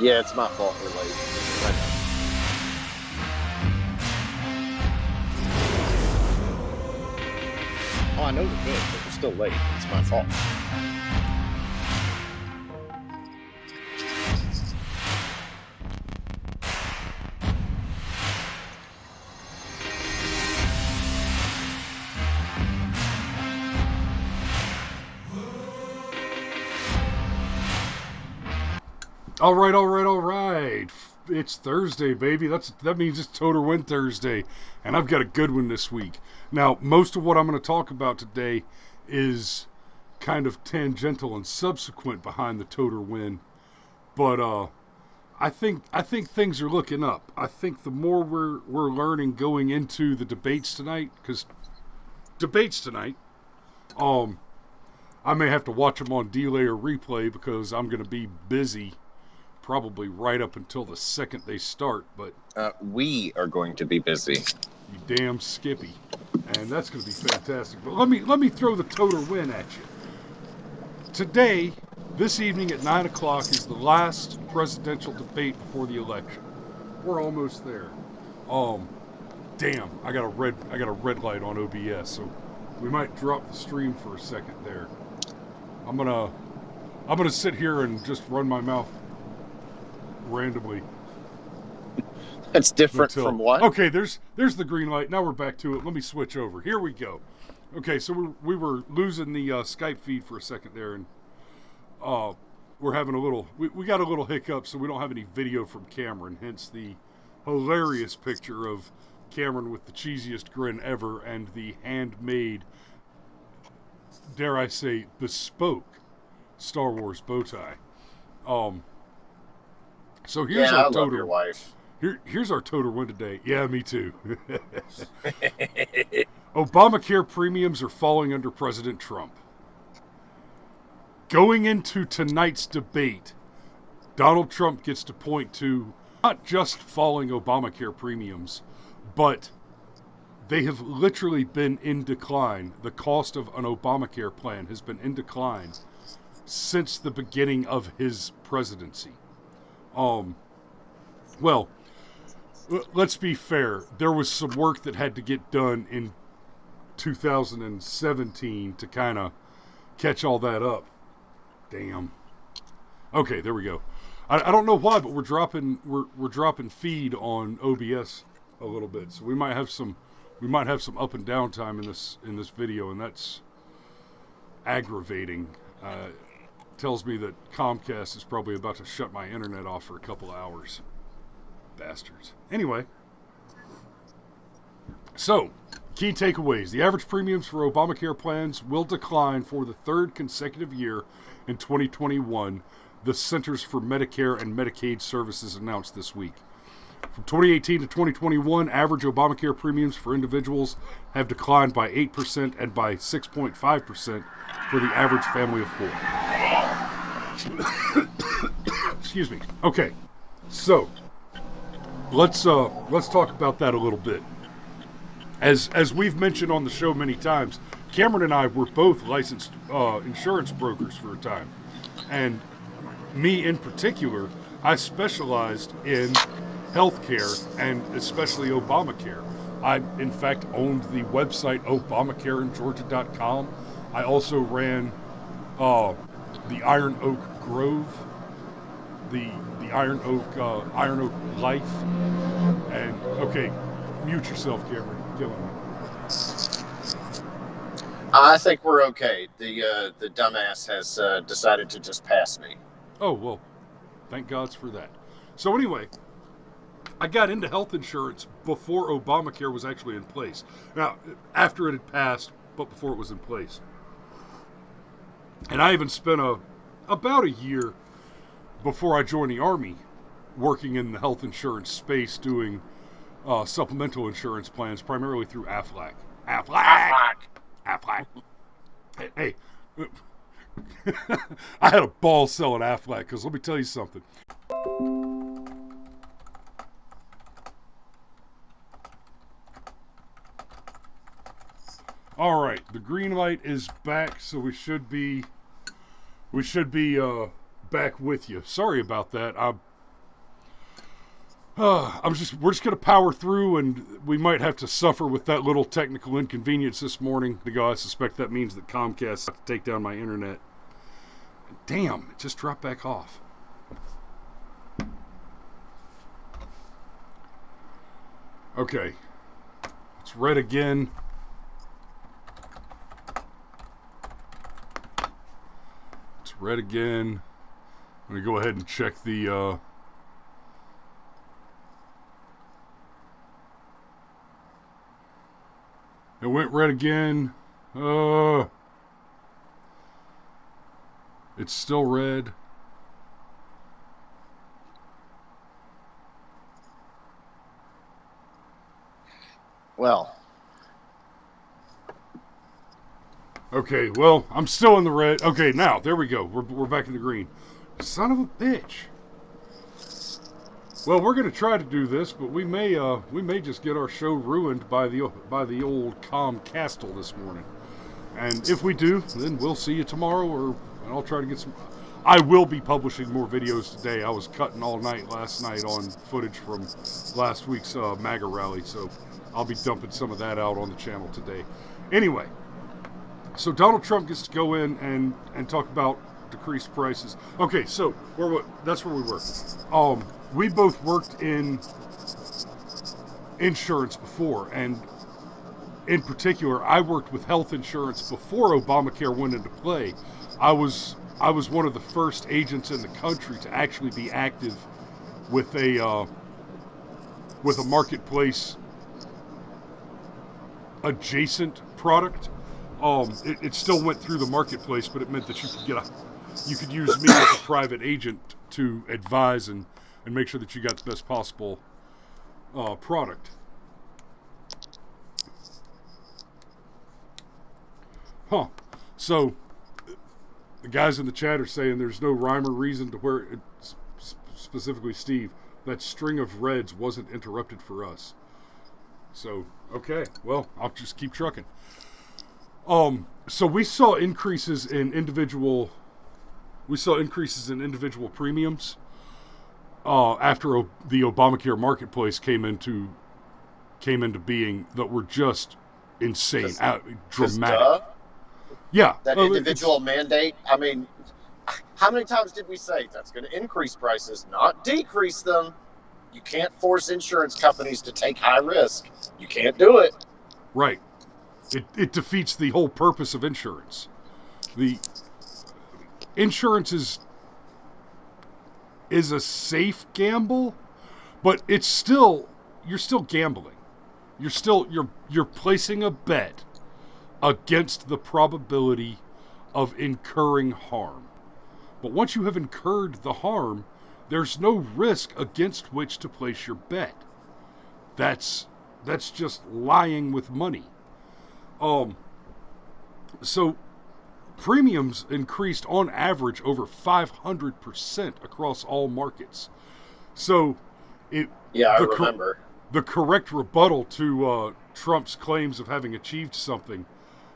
Yeah, it's my fault we're late. I know. Oh, I know we're good, but we're still late. It's my fault. All right. It's Thursday, baby. That means it's Totar Win Thursday, and I've got a good one this week. Now, most of what I'm going to talk about today is kind of tangential and subsequent behind the Totar Win, but I think things are looking up. I think the more we're learning going into the debates tonight, because debates tonight, I may have to watch them on delay or replay because I'm going to be busy probably right up until the second they start, but we are going to be busy. You damn Skippy. And that's going to be fantastic. But let me throw the Totar Win at you. Today, this evening at 9 o'clock is the last presidential debate before the election. We're almost there. Damn, I got a red light on OBS, so we might drop the stream for a second there. I'm gonna sit here and just run my mouth randomly. That's different from what? Okay, there's the green light. Now we're back to it. Let me switch over. Here we go. Okay, so we were losing the Skype feed for a second there, and we're having a little. We got a little hiccup, so we don't have any video from Cameron. Hence the hilarious picture of Cameron with the cheesiest grin ever and the handmade, dare I say, bespoke Star Wars bow tie. So here's our I Totar. love your wife. Here's our Totar Win today. Yeah, me too. Obamacare premiums are falling under President Trump. Going into tonight's debate, Donald Trump gets to point to not just falling Obamacare premiums, but they have literally been in decline. The cost of an Obamacare plan has been in decline since the beginning of his presidency. Well, let's be fair. There was some work that had to get done in 2017 to kind of catch all that up. Damn. Okay, there we go. I don't know why, but we're dropping feed on OBS a little bit, so we might have some up and down time in this video, and that's aggravating. Tells me that Comcast is probably about to shut my internet off for a couple hours. Bastards. Anyway, so key takeaways. The average premiums for Obamacare plans will decline for the third consecutive year in 2021, the Centers for Medicare and Medicaid Services announced this week. From 2018 to 2021, average Obamacare premiums for individuals have declined by 8% and by 6.5% for the average family of four. Excuse me. Okay, so let's talk about that a little bit. As we've mentioned on the show many times, Cameron and I were both licensed insurance brokers for a time, and me in particular, I specialized in healthcare and especially Obamacare. I, in fact, owned the website ObamacareInGeorgia.com. I also ran the Iron Oak Grove, the Iron Oak Life, and okay, mute yourself, Cameron. You're killing me. I think we're okay. The dumbass has decided to just pass me. Oh, well, thank gods for that. So anyway, I got into health insurance before Obamacare was actually in place. Now, after it had passed, but before it was in place. And I even spent about a year before I joined the Army working in the health insurance space doing supplemental insurance plans, primarily through Aflac. Aflac. Hey. I had a ball selling Aflac, because let me tell you something. All right, the green light is back, so we should be back with you. Sorry about that. We're just gonna power through, and we might have to suffer with that little technical inconvenience this morning. I suspect that means that Comcast has to take down my internet. Damn, it just dropped back off. Okay, it's red again. It's red again. I'm gonna go ahead and check the. It went red again. It's still red. Well. Okay, well, I'm still in the red. Okay, now, there we go. We're back in the green. Son of a bitch. Well, we're going to try to do this, but we may just get our show ruined by the old Comcastle this morning. And if we do, then we'll see you tomorrow, and I'll try to get some. I will be publishing more videos today. I was cutting all night last night on footage from last week's MAGA rally, so I'll be dumping some of that out on the channel today. Anyway, so Donald Trump gets to go in and talk about decreased prices. Okay, so that's where we were. We both worked in insurance before, and in particular, I worked with health insurance before Obamacare went into play. I was one of the first agents in the country to actually be active with a marketplace adjacent product. It still went through the marketplace, but it meant that you could use me as a private agent to advise and make sure that you got the best possible product. So the guys in the chat are saying there's no rhyme or reason to where specifically Steve, that string of reds wasn't interrupted for us. So, okay, well, I'll just keep trucking. So we saw increases in individual premiums after the Obamacare marketplace came into being that were just insane, dramatic. Yeah, that individual mandate. I mean, how many times did we say that's going to increase prices, not decrease them? You can't force insurance companies to take high risk. You can't do it. Right. It defeats the whole purpose of insurance. The insurance is a safe gamble, but you're still gambling. You're placing a bet against the probability of incurring harm. But once you have incurred the harm, there's no risk against which to place your bet. That's just lying with money. So premiums increased on average over 500% across all markets. So I remember. The correct rebuttal to Trump's claims of having achieved something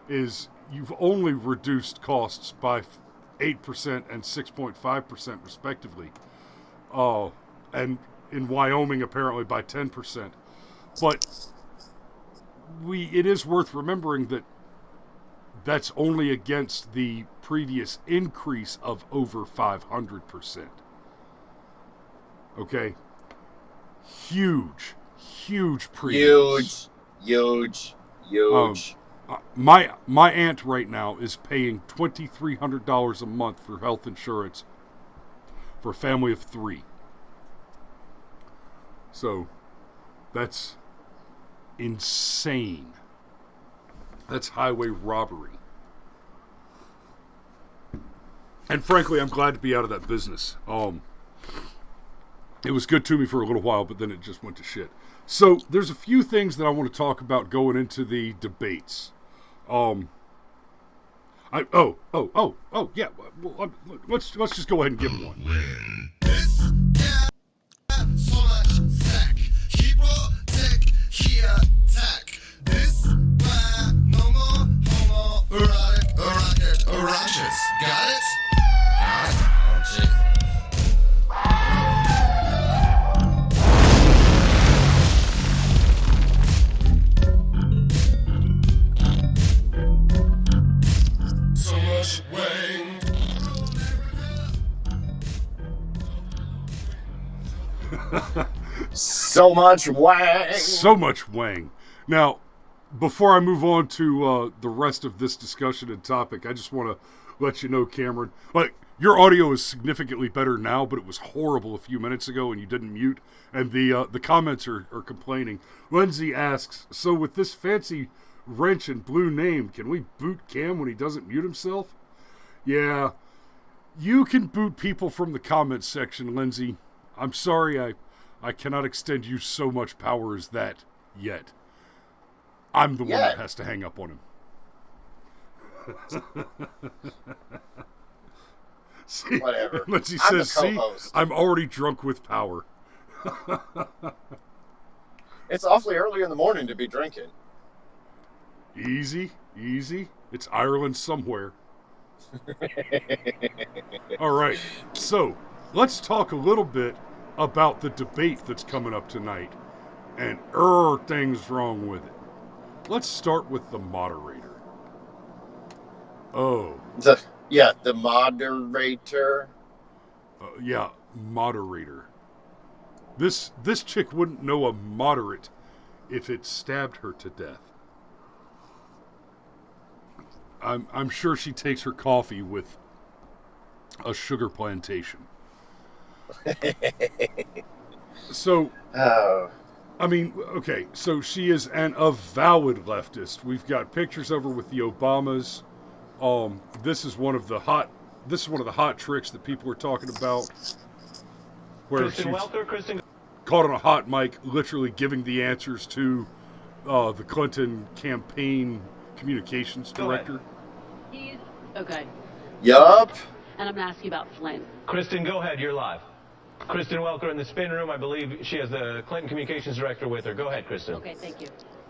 is you've only reduced costs by 8% and 6.5% respectively. And in Wyoming apparently by 10%. But it is worth remembering that that's only against the previous increase of over 500%. Okay? Huge premiums. Huge. My aunt right now is paying $2,300 a month for health insurance for a family of 3. So that's insane. That's highway robbery. And frankly, I'm glad to be out of that business. It was good to me for a little while, but then it just went to shit. So there's a few things that I want to talk about going into the debates. Yeah. Well, let's just go ahead and give them one. Got it? So much wang. So much wang. Now, before I move on to the rest of this discussion and topic, I just want to let you know, Cameron, like, your audio is significantly better now, but it was horrible a few minutes ago and you didn't mute. And the comments are complaining. Lindsay asks, so with this fancy wrench and blue name, can we boot Cam when he doesn't mute himself? Yeah, you can boot people from the comments section, Lindsay. I'm sorry I cannot extend you so much power as that yet. I'm the one that has to hang up on him. See, whatever. Lindsay says, see, I'm already drunk with power. It's awfully early in the morning to be drinking. Easy. It's Ireland somewhere. All right, so let's talk a little bit about the debate that's coming up tonight and things wrong with it. Let's start with the moderator. Oh. The moderator. Yeah, moderator. This chick wouldn't know a moderate if it stabbed her to death. I'm sure she takes her coffee with a sugar plantation. So, I mean, okay, so she is an avowed leftist. We've got pictures of her with the Obamas. This is one of the hot tricks that people are talking about, where she's caught on a hot mic, literally giving the answers to the Clinton campaign communications director. He's okay. Yup. And I'm going to ask you about Flynn. Kristen, go ahead. You're live. Kristen Welker in the spin room. I believe she has the Clinton communications director with her. Go ahead, Kristen. Okay, thank you.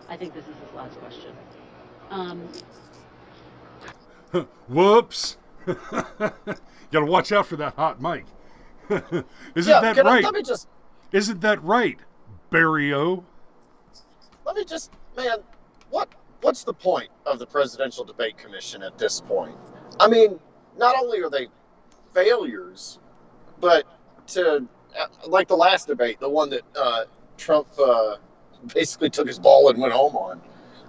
I think this is his last question. Whoops. Gotta watch out for that hot mic. Isn't that right? Isn't that right, Barry-O? Let me just, man, what's the point of the Presidential Debate Commission at this point? I mean, not only are they failures, but like the last debate, the one that Trump basically took his ball and went home on.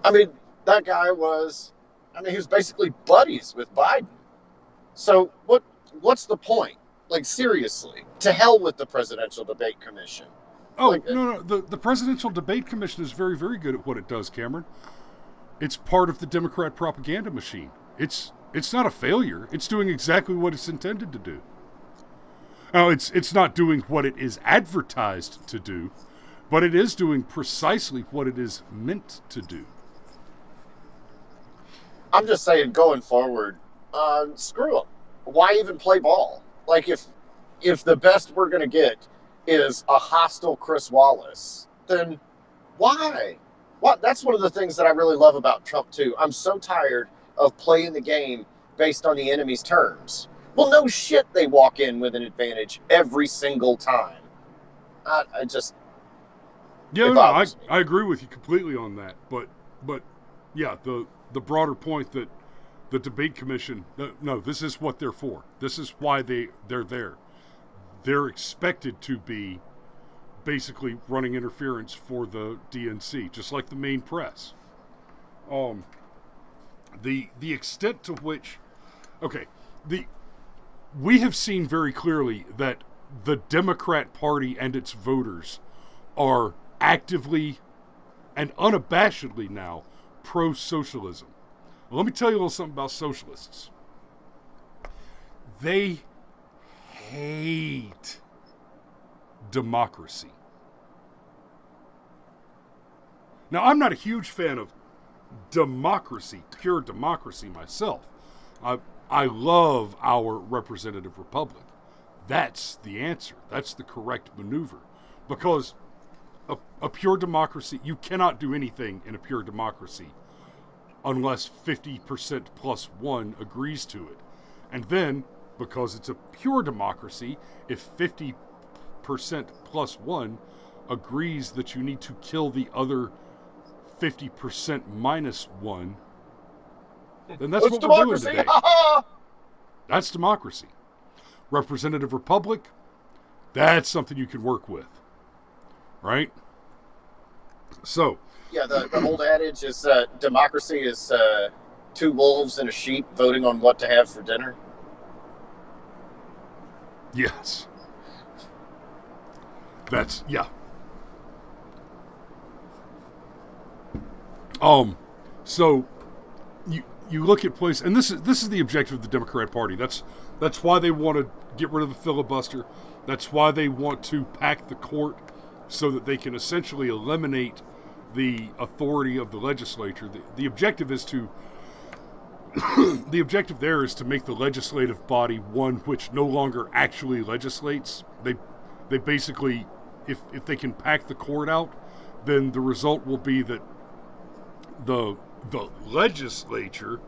I mean, that guy he was basically buddies with Biden. So what's the point? Like, seriously, to hell with the Presidential Debate Commission. Oh, no. The Presidential Debate Commission is very, very good at what it does, Cameron. It's part of the Democrat propaganda machine. It's not a failure. It's doing exactly what it's intended to do. Now, it's not doing what it is advertised to do, but it is doing precisely what it is meant to do. I'm just saying, going forward, screw them. Why even play ball? Like, if the best we're going to get is a hostile Chris Wallace, then why? What? That's one of the things that I really love about Trump, too. I'm so tired of playing the game based on the enemy's terms. Well, no shit, they walk in with an advantage every single time. I just... Yeah, no, I agree with you completely on that. But yeah, the broader point that the debate commission, no, this is what they're for. This is why they're there. They're expected to be basically running interference for the DNC, just like the main press. The extent to which, okay, we have seen very clearly that the Democrat Party and its voters are actively and unabashedly now pro-socialism. Well, let me tell you a little something about socialists. They hate democracy. Now, I'm not a huge fan of democracy, pure democracy myself. I love our representative republic. That's the answer. That's the correct maneuver. Because a pure democracy, you cannot do anything in a pure democracy unless 50% plus one agrees to it. And then, because it's a pure democracy, if 50% plus one agrees that you need to kill the other 50% minus one, then that's what we're doing today. That's democracy. Representative republic, that's something you can work with. Right? So, Yeah, the old adage is democracy is two wolves and a sheep voting on what to have for dinner. yes. That's, yeah. So you look at place, and this is the objective of the Democrat Party. That's why they want to get rid of the filibuster. That's why they want to pack the court so that they can essentially eliminate the authority of the legislature. The objective is to the objective there is to make the legislative body one which no longer actually legislates. They basically, if they can pack the court out, then the result will be that the legislature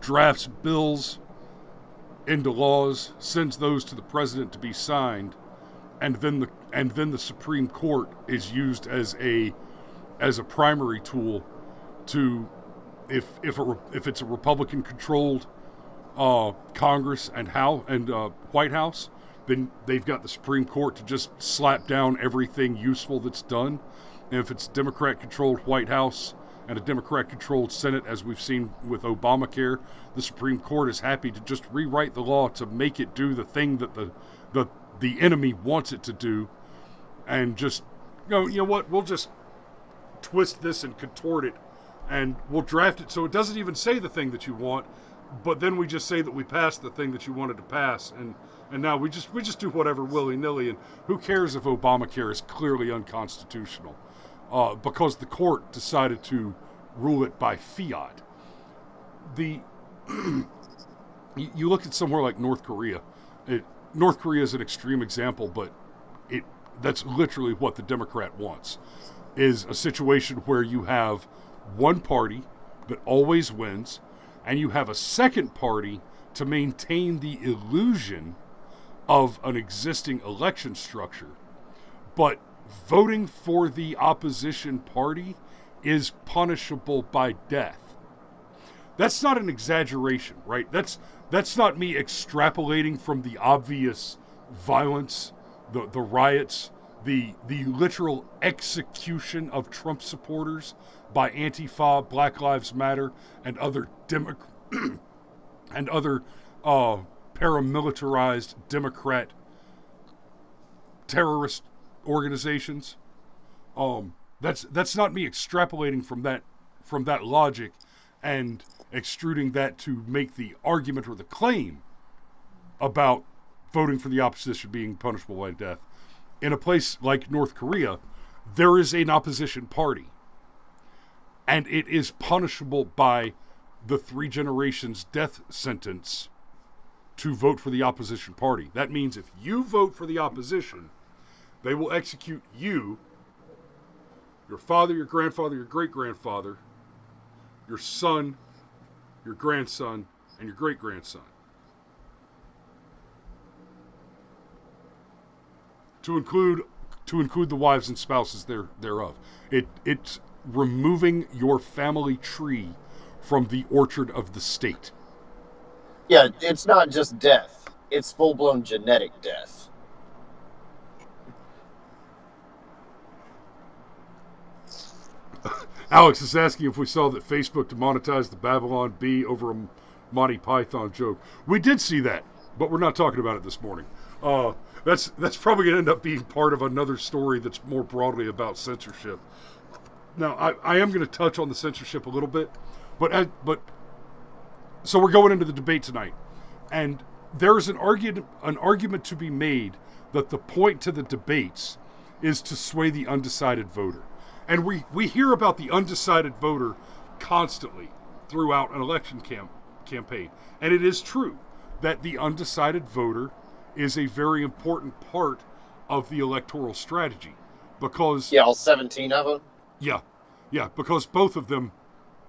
drafts bills into laws, sends those to the president to be signed, and then the Supreme Court is used as a primary tool to, if it's a Republican controlled Congress and White House, then they've got the Supreme Court to just slap down everything useful that's done. And if it's a Democrat controlled White House and a Democrat controlled Senate, as we've seen with Obamacare, the Supreme Court is happy to just rewrite the law to make it do the thing that the enemy wants it to do, and just you know what, we'll just twist this and contort it, and we'll draft it so it doesn't even say the thing that you want, but then we just say that we passed the thing that you wanted to pass, and now we just do whatever willy-nilly, and who cares if Obamacare is clearly unconstitutional, because the court decided to rule it by fiat. You look at somewhere like North Korea. North Korea is an extreme example, but that's literally what the Democrat wants, is a situation where you have one party that always wins, and you have a second party to maintain the illusion of an existing election structure. But voting for the opposition party is punishable by death. That's not an exaggeration, right? That's not me extrapolating from the obvious violence, the riots, the literal execution of Trump supporters by Antifa, Black Lives Matter, and other paramilitarized Democrat terrorist organizations. That's not me extrapolating from that logic and extruding that to make the argument or the claim about voting for the opposition being punishable by death. In a place like North Korea, there is an opposition party, and it is punishable by the 3 generations death sentence to vote for the opposition party. That means if you vote for the opposition, they will execute you, your father, your grandfather, your great-grandfather, your son, your grandson, and your great-grandson. To include the wives and spouses thereof. It's removing your family tree from the orchard of the state. Yeah, it's not just death. It's full-blown genetic death. Alex is asking if we saw that Facebook demonetized the Babylon Bee over a Monty Python joke. We did see that, but we're not talking about it this morning. That's probably going to end up being part of another story that's more broadly about censorship. Now, I am going to touch on the censorship a little bit, but so we're going into the debate tonight, and there is an argument to be made that the point to the debates is to sway the undecided voter. And we hear about the undecided voter constantly throughout an election campaign. And it is true that the undecided voter is a very important part of the electoral strategy. Because... Yeah, all 17 of them? Yeah, because both of them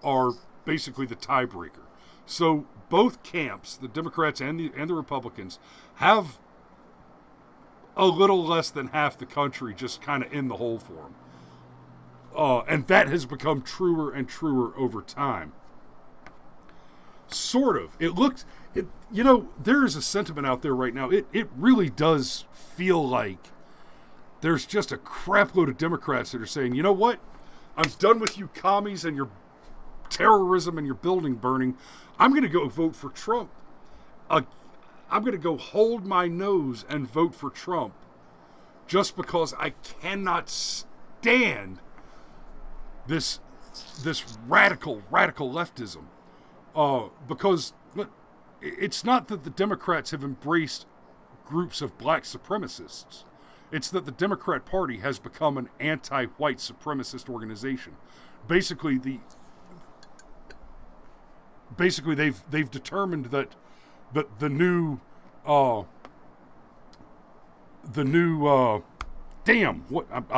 are basically the tiebreaker. So both camps, the Democrats and the Republicans, have a little less than half the country just kind of in the hole for them. And that has become truer and truer over time. Sort of. There is a sentiment out there right now. It really does feel like there's just a crap load of Democrats that are saying, you know what? I'm done with you commies and your terrorism and your building burning. I'm going to go vote for Trump. I'm going to go hold my nose and vote for Trump just because I cannot stand this radical leftism. Because look, it's not that the Democrats have embraced groups of black supremacists. It's that the Democrat Party has become an anti-white supremacist organization. Basically, they've determined that the new I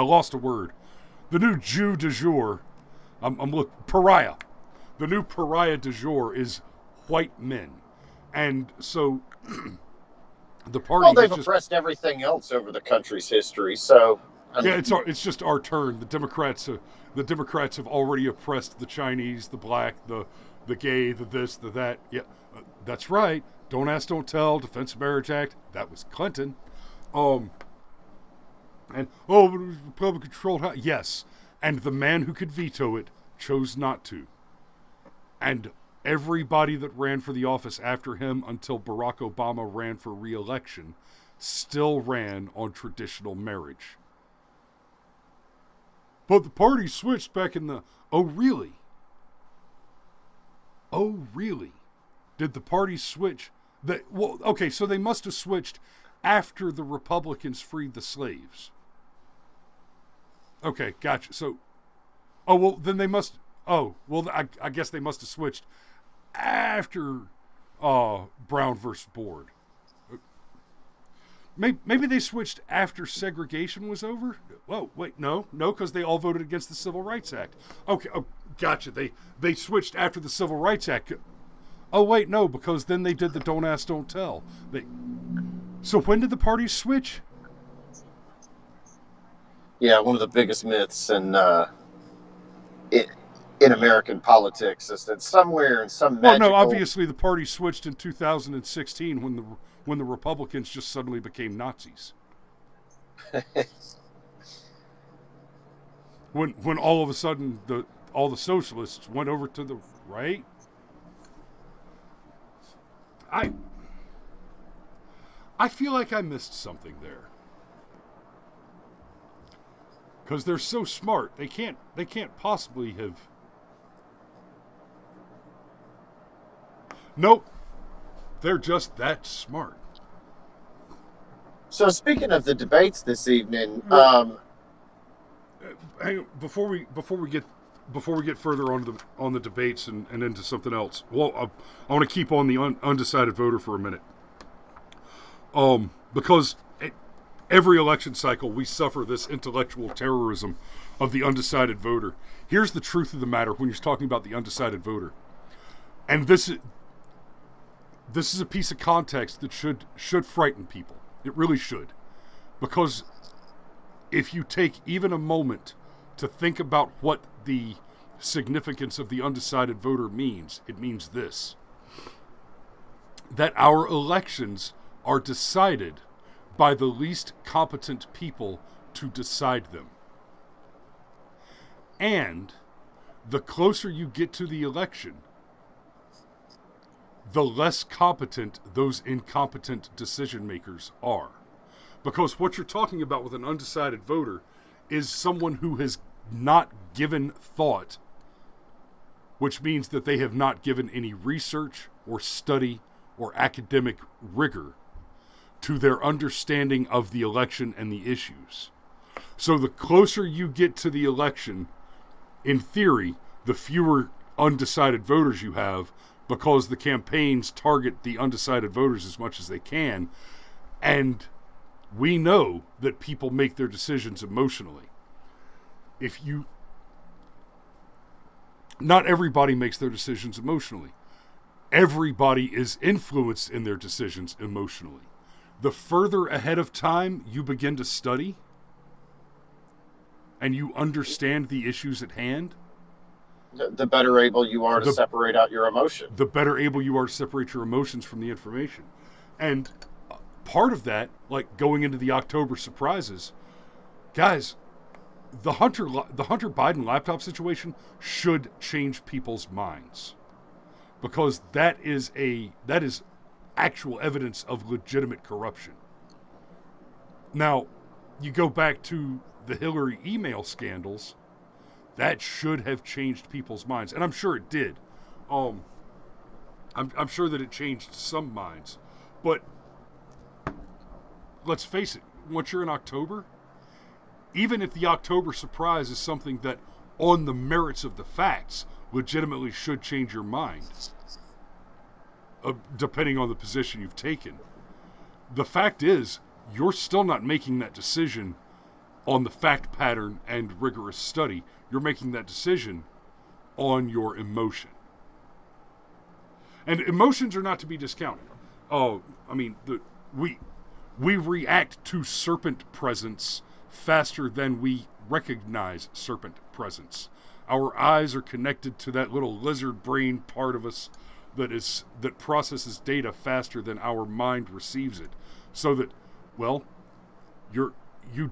lost a word. The new Jew du jour, pariah. The new pariah du jour is white men, and so the party. Well, they've oppressed everything else over the country's history, so. Yeah, it's just our turn. The Democrats have already oppressed the Chinese, the black, the gay, the this, the that. Yeah, that's right. Don't ask, don't tell. Defense of Marriage Act. That was Clinton. And but it was Republican controlled. Yes, and the man who could veto it chose not to. And everybody that ran for the office after him until Barack Obama ran for re-election still ran on traditional marriage. But the party switched back in the... Oh, really? Oh, really? Did the party switch? Well, okay, so they must have switched after the Republicans freed the slaves. Okay, gotcha. So, oh, well, then they must... Oh, well, I guess they must have switched after Brown versus Board. Maybe they switched after segregation was over? Oh, wait, no, because they all voted against the Civil Rights Act. Okay, oh, gotcha. They switched after the Civil Rights Act. Oh, wait, no, because then they did the don't ask, don't tell. So when did the parties switch? Yeah, one of the biggest myths in American politics is that somewhere in some magical... Well, no, obviously the party switched in 2016 when the Republicans just suddenly became Nazis. when all of a sudden all the socialists went over to the right. I feel like I missed something there. Because they're so smart, they can't possibly have. Nope, they're just that smart. So speaking of the debates this evening, hang on, before we get further on the debates and into something else. Well, I want to keep on the undecided voter for a minute. Because every election cycle we suffer this intellectual terrorism of the undecided voter. Here's the truth of the matter when you're talking about the undecided voter. And this is a piece of context that should frighten people. It really should. Because if you take even a moment to think about what the significance of the undecided voter means, it means this: that our elections are decided by the least competent people to decide them. And the closer you get to the election, the less competent those incompetent decision makers are. Because what you're talking about with an undecided voter is someone who has not given thought, which means that they have not given any research or study or academic rigor to their understanding of the election and the issues. So the closer you get to the election, in theory, the fewer undecided voters you have, because the campaigns target the undecided voters as much as they can. And we know that people make their decisions emotionally. Not everybody makes their decisions emotionally. Everybody is influenced in their decisions emotionally. The further ahead of time you begin to study and you understand the issues at hand, the better able you are to separate out your emotion. The better able you are to separate your emotions from the information. And part of that, like going into the October surprises, guys, the Hunter Biden laptop situation should change people's minds, because that is actual evidence of legitimate corruption. Now, you go back to the Hillary email scandals, that should have changed people's minds, and I'm sure it did. I'm sure that it changed some minds, but let's face it, once you're in October, even if the October surprise is something that, on the merits of the facts, legitimately should change your mind, depending on the position you've taken, the fact is, you're still not making that decision on the fact pattern and rigorous study. You're making that decision on your emotion. And emotions are not to be discounted. We react to serpent presence faster than we recognize serpent presence. Our eyes are connected to that little lizard brain part of us that processes data faster than our mind receives it. So that, well, you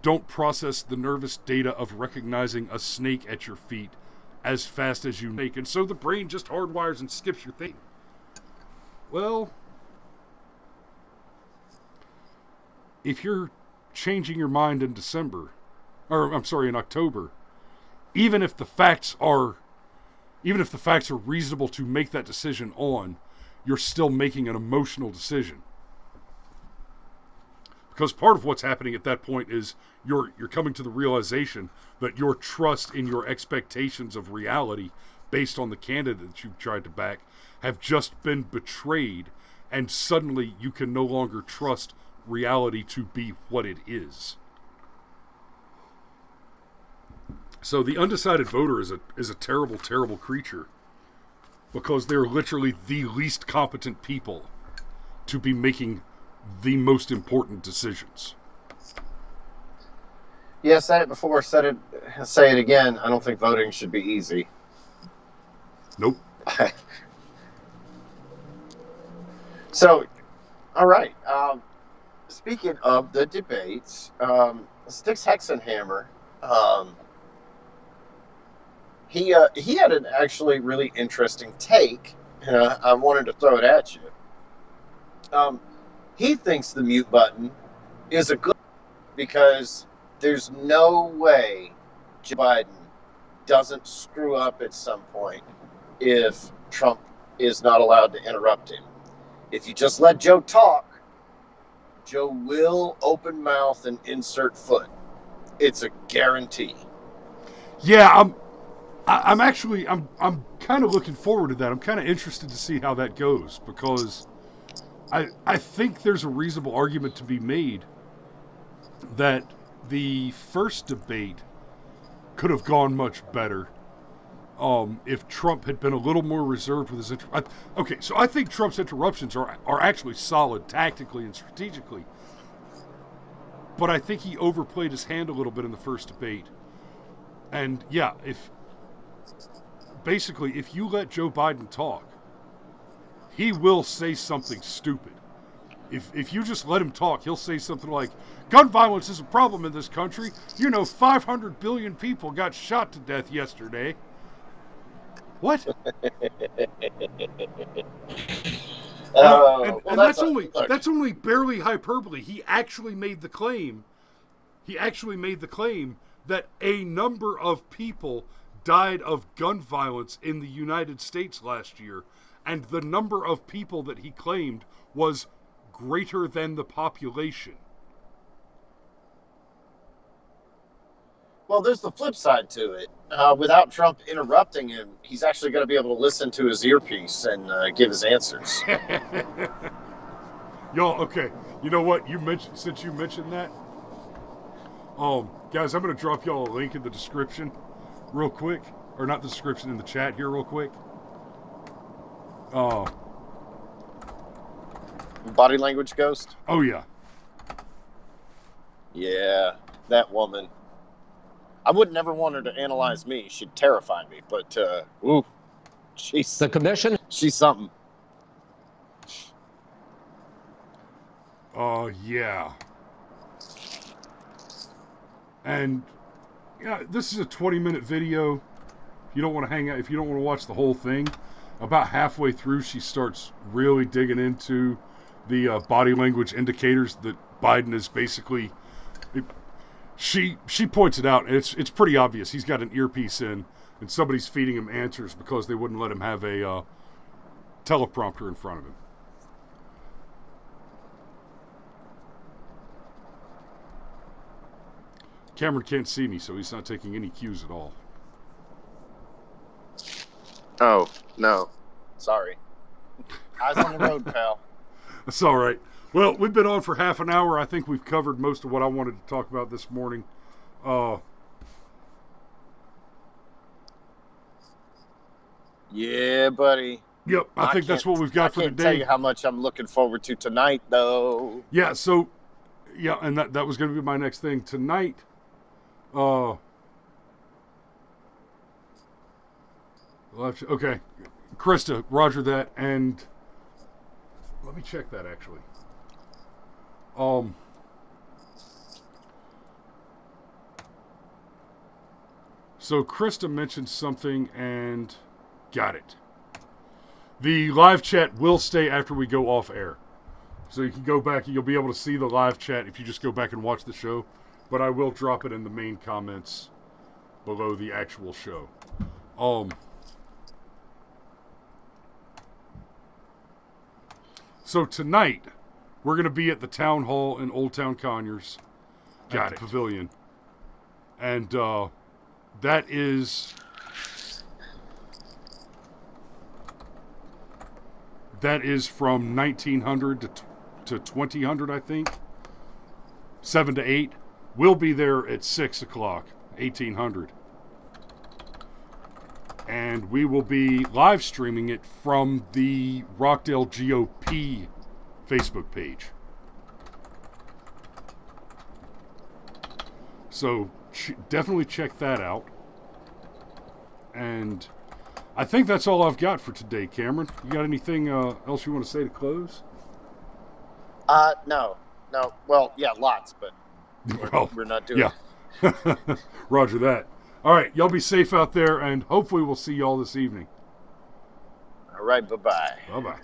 don't process the nervous data of recognizing a snake at your feet as fast as you make, and so the brain just hardwires and skips your thing. Well, if you're changing your mind in in October, even if the facts are reasonable to make that decision on, you're still making an emotional decision. Because part of what's happening at that point is you're coming to the realization that your trust in your expectations of reality based on the candidate that you've tried to back have just been betrayed, and suddenly you can no longer trust reality to be what it is. So the undecided voter is a terrible, terrible creature, because they're literally the least competent people to be making the most important decisions. Yeah, said it before, say it again. I don't think voting should be easy. Nope. So, all right. Speaking of the debates, Styx Hexenhammer, he had an actually really interesting take, and I wanted to throw it at you. He thinks the mute button is a good because there's no way Joe Biden doesn't screw up at some point if Trump is not allowed to interrupt him. If you just let Joe talk, Joe will open mouth and insert foot. It's a guarantee. Yeah, I'm kind of looking forward to that. I'm kind of interested to see how that goes, because I think there's a reasonable argument to be made that the first debate could have gone much better if Trump had been a little more reserved with his okay, so I think Trump's interruptions are actually solid tactically and strategically, but I think he overplayed his hand a little bit in the first debate. And yeah, if you let Joe Biden talk, he will say something stupid. If you just let him talk, he'll say something like, gun violence is a problem in this country. 500 billion people got shot to death yesterday. What? And that's only barely hyperbole. He actually made the claim that a number of people died of gun violence in the United States last year, and the number of people that he claimed was greater than the population. Well, there's the flip side to it. Without Trump interrupting him, he's actually going to be able to listen to his earpiece and give his answers. Y'all, okay. You know what? Since you mentioned that, guys, I'm going to drop y'all a link in the description real quick. Or not the description, in the chat here real quick. Body language ghost? Oh, yeah. Yeah, that woman. I would never want her to analyze me. She'd terrify me. But, she's... The commission? She's something. Yeah. And Yeah, this is a 20-minute video. If you don't want to hang out, if you don't want to watch the whole thing, about halfway through, she starts really digging into the body language indicators that Biden is basically. She points it out, and it's pretty obvious. He's got an earpiece in, and somebody's feeding him answers because they wouldn't let him have a teleprompter in front of him. Cameron can't see me, so he's not taking any cues at all. Oh, no. Sorry. Eyes on the road, pal. That's all right. Well, we've been on for half an hour. I think we've covered most of what I wanted to talk about this morning. Yeah, buddy. Yep, I think that's what we've got for today. I can't today. tell you how much I'm looking forward to tonight, though. Yeah, so, yeah, and that was going to be my next thing. Tonight, okay, Krista, roger that, and let me check that, actually. So Krista mentioned something, and got it. The live chat will stay after we go off air. So you can go back and you'll be able to see the live chat if you just go back and watch the show. But I will drop it in the main comments below the actual show. So tonight, we're going to be at the Town Hall in Old Town Conyers. Got it. Pavilion. And that is... That is from 1900 to 2000, I think. 7 to 8. We'll be there at 6 o'clock, 1800. And we will be live streaming it from the Rockdale GOP Facebook page. So definitely check that out. And I think that's all I've got for today, Cameron. You got anything else you want to say to close? No. Well, yeah, lots, but we're not doing it. Yeah. Roger that. All right, y'all be safe out there, and hopefully we'll see y'all this evening. All right, bye-bye. Bye-bye.